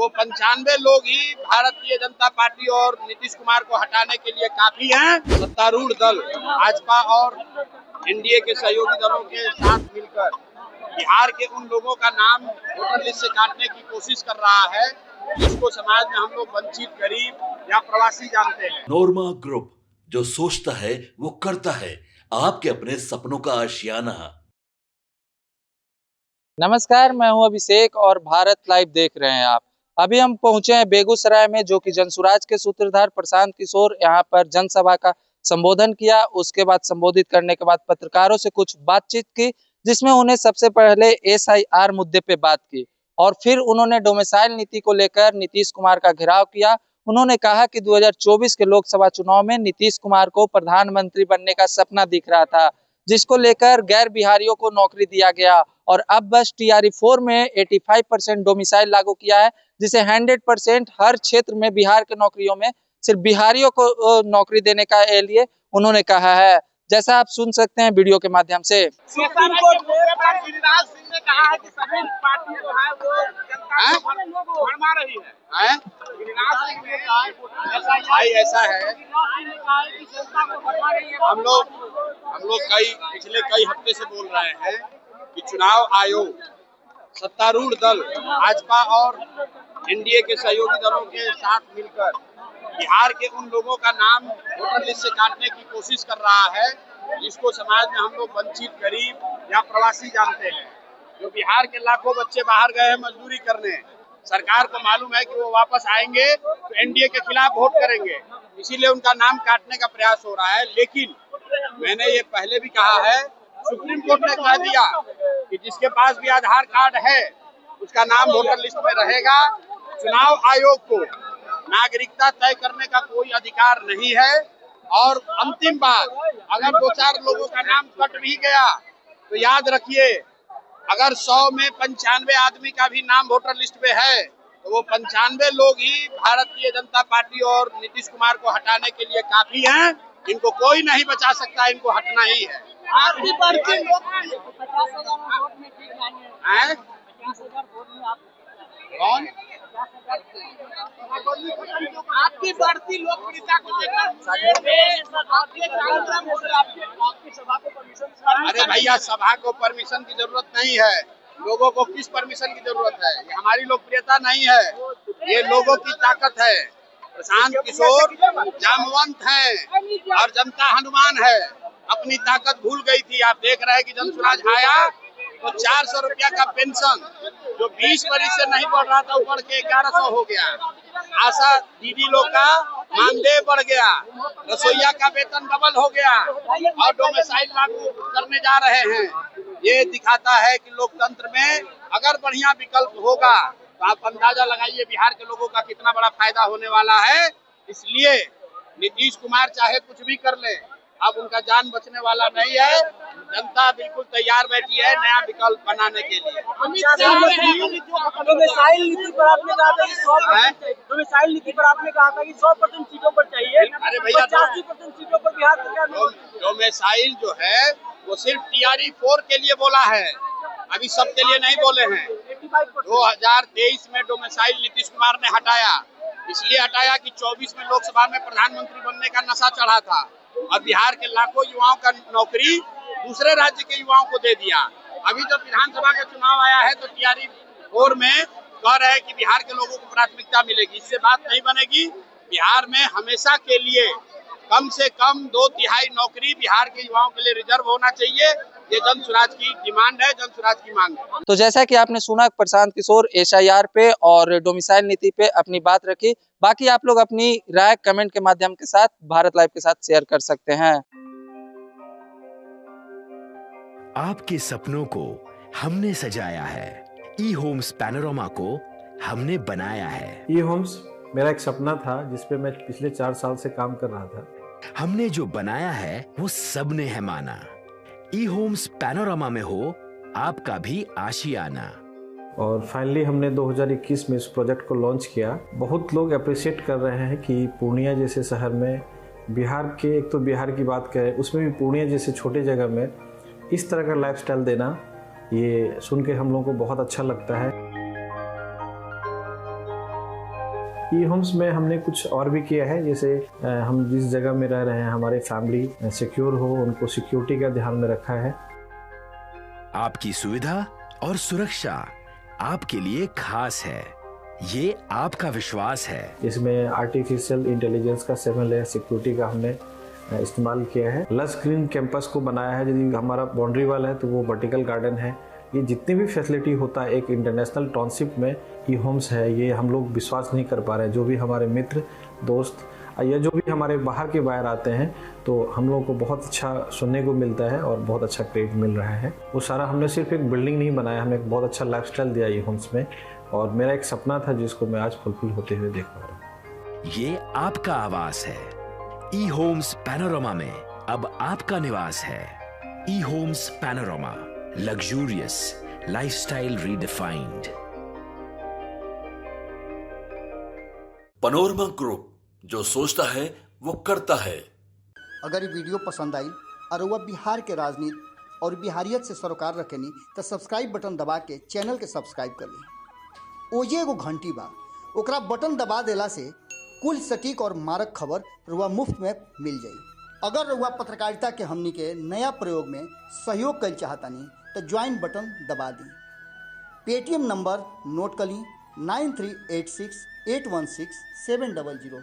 वो 95 लोग ही भारतीय जनता पार्टी और नीतीश कुमार को हटाने के लिए काफी हैं। सत्तारूढ़ दल भाजपा और एनडीए के सहयोगी दलों के साथ मिलकर बिहार के उन लोगों का नाम वोटर लिस्ट से काटने की कोशिश कर रहा है जिसको समाज में हम लोग वंचित, गरीब या प्रवासी जानते हैं। नोरमा ग्रुप, जो सोचता है वो करता है। आपके अपने सपनों का आशियाना। नमस्कार, मैं हूं अभिषेक और भारत लाइव देख रहे हैं आप। अभी हम पहुंचे हैं बेगूसराय में, जो कि जनसुराज के सूत्रधार प्रशांत किशोर यहां पर जनसभा का संबोधन किया। उसके बाद संबोधित करने के बाद पत्रकारों से कुछ बातचीत की, जिसमें उन्हें सबसे पहले एसआईआर मुद्दे पे बात की और फिर उन्होंने डोमिसाइल नीति को लेकर नीतीश कुमार का घेराव किया। उन्होंने कहा कि 2024 के लोकसभा चुनाव में नीतीश कुमार को प्रधानमंत्री बनने का सपना दिख रहा था, जिसको लेकर गैर बिहारियों को नौकरी दिया गया और अब बस टीआरई 4 में 85% डोमिसाइल लागू किया है, जिसे 100% हर क्षेत्र में बिहार के नौकरियों में सिर्फ बिहारियों को नौकरी देने का लिए उन्होंने कहा है। जैसा आप सुन सकते हैं वीडियो के माध्यम से। सुप्रीम कोर्ट में गिरिराज सिंह ने कहा है कि सभी पार्टी जो है वो जनता को भरमा रही है। गिरिराज सिंह ने कहा भाई ऐसा है, हम लोग पिछले कई हफ्ते से बोल रहे हैं कि चुनाव आयोग सत्तारूढ़ दल भाजपा और एनडीए के सहयोगी दलों के साथ मिलकर बिहार के उन लोगों का नाम वोटर लिस्ट से काटने की कोशिश कर रहा है जिसको समाज में हम लोग वंचित, गरीब या प्रवासी जानते हैं। जो बिहार के लाखों बच्चे बाहर गए हैं मजदूरी करने, सरकार को मालूम है कि वो वापस आएंगे तो एनडीए के खिलाफ वोट करेंगे, इसीलिए उनका नाम काटने का प्रयास हो रहा है। लेकिन मैंने ये पहले भी कहा है, सुप्रीम कोर्ट ने कह दिया कि जिसके पास भी आधार कार्ड है उसका नाम वोटर लिस्ट में रहेगा। चुनाव आयोग को नागरिकता तय करने का कोई अधिकार नहीं है। और अंतिम बात, अगर 2-4 लोगों का नाम कट भी गया तो याद रखिए, अगर 100 में 95 आदमी का भी नाम वोटर लिस्ट में है तो वो 95 लोग ही भारतीय जनता पार्टी और नीतीश कुमार को हटाने के लिए काफी हैं। इनको कोई नहीं बचा सकता, इनको हटना ही है। आपकी बढ़ती कौन आपकी बढ़ती लोकप्रियता को अरे भैया, सभा को परमिशन की जरूरत नहीं है। लोगों को किस परमिशन की जरूरत है? ये हमारी लोकप्रियता नहीं है, ये लोगों की ताकत है। प्रशांत किशोर जामवंत हैं और जनता हनुमान है। अपनी ताकत भूल गई थी। आप देख रहे हैं कि जनसुराज आया तो 400 रुपया का पेंशन जो 20 वर्ष से नहीं बढ़ रहा था, ऊपर के 1100 हो गया। आशा दीदी लोग का मानदेय बढ़ गया, रसोईया का वेतन डबल हो गया और डोमिसाइल लागू करने जा रहे हैं। ये दिखाता है कि लोकतंत्र में अगर बढ़िया विकल्प होगा तो आप अंदाजा लगाइए बिहार के लोगों का कितना बड़ा फायदा होने वाला है। इसलिए नीतीश कुमार चाहे कुछ भी कर ले, अब उनका जान बचने वाला नहीं है। जनता बिल्कुल तैयार बैठी है नया विकल्प बनाने के लिए। डोमिसाइल नीति पर आपने कहा था कि 100% सीटों पर चाहिए। अरे भैया, 85% सीटों पर बिहार को क्या डोमिसाइल जो है वो सिर्फ टीआरई 4 के लिए बोला है, अभी सबके लिए नहीं बोले हैं। 2023 में डोमिसाइल नीतीश कुमार ने हटाया, इसलिए हटाया कि 24 में लोकसभा में प्रधानमंत्री बनने का नशा चढ़ा था और बिहार के लाखों युवाओं का नौकरी दूसरे राज्य के युवाओं को दे दिया। अभी जब विधानसभा का चुनाव आया है तो टीआरई 4 में कह रहे हैं कि बिहार के लोगों को प्राथमिकता मिलेगी। इससे बात नहीं बनेगी। बिहार में हमेशा के लिए कम से कम 2/3 नौकरी बिहार के युवाओं के लिए रिजर्व होना चाहिए। ये जनसुराज की डिमांड है, जनसुराज की मांग है। तो जैसा कि आपने सुना, प्रशांत किशोर एसआईआर पे और डोमिसाइल नीति पे अपनी बात रखी। बाकी आप लोग अपनी राय कमेंट के माध्यम के साथ भारत लाइव के साथ शेयर कर सकते हैं। आपके सपनों को हमने सजाया है, ई होम्स पैनोरमा को हमने बनाया है। ई होम्स मेरा एक सपना था जिसपे मैं पिछले 4 साल से काम कर रहा था। हमने जो बनाया है वो सबने है माना। ई होम्स पैनोरमा में हो आपका भी आशियाना। और फाइनली हमने 2021 में इस प्रोजेक्ट को लॉन्च किया। बहुत लोग अप्रिशिएट कर रहे हैं कि पूर्णिया जैसे शहर में, बिहार के, एक तो बिहार की बात करें उसमें भी पूर्णिया जैसे छोटे जगह में इस तरह का लाइफस्टाइल देना, ये सुन के हम लोगों को बहुत अच्छा लगता है। ई होम्स में हमने कुछ और भी किया है, जैसे हम जिस जगह में रह रहे हैं हमारे फैमिली सिक्योर हो, उनको सिक्योरिटी का ध्यान में रखा है। आपकी सुविधा और सुरक्षा आपके लिए खास है, ये आपका विश्वास है। इसमें आर्टिफिशियल इंटेलिजेंस का 7 लेयर सिक्योरिटी का हमने इस्तेमाल किया है। लस ग्रीन कैंपस को बनाया है, यदि हमारा बाउंड्री वाल है तो वो वर्टिकल गार्डन है। ये जितनी भी फैसिलिटी होता है एक इंटरनेशनल टाउनशिप में ई होम्स है, ये हम लोग विश्वास नहीं कर पा रहे हैं। जो भी हमारे मित्र दोस्त या जो भी हमारे बाहर के बाहर आते हैं तो हम लोगों को बहुत अच्छा सुनने को मिलता है और बहुत अच्छा क्रेडिट मिल रहा है। वो सारा हमने सिर्फ एक बिल्डिंग नहीं बनाया, हमें एक बहुत अच्छा लाइफस्टाइल दिया ई होम्स में, और मेरा एक सपना था जिसको मैं आज फुलफिल होते हुए देख पा रहा हूँ। ये आपका आवास है। ई होम्स पैनोरामा में अब आपका निवास है। E homes panorama, luxurious lifestyle redefined. Panorama group, जो सोचता है वो करता है। अगर ये वीडियो पसंद आई और वह बिहार के राजनीति और बिहारियत से सरोकार रखेनी तो सब्सक्राइब बटन दबा के चैनल के सब्सक्राइब कर ली। ओजे एगो घंटी बा, ओकरा बटन दबा देला से कुल सटीक और मारक खबर रुआ मुफ्त में मिल जाई। अगर रुआ पत्रकारिता के हमनी के नया प्रयोग में सहयोग कर चाहतानी तो ज्वाइन बटन दबा दी। पेटीएम नंबर नोट कर ली 9386 816 700।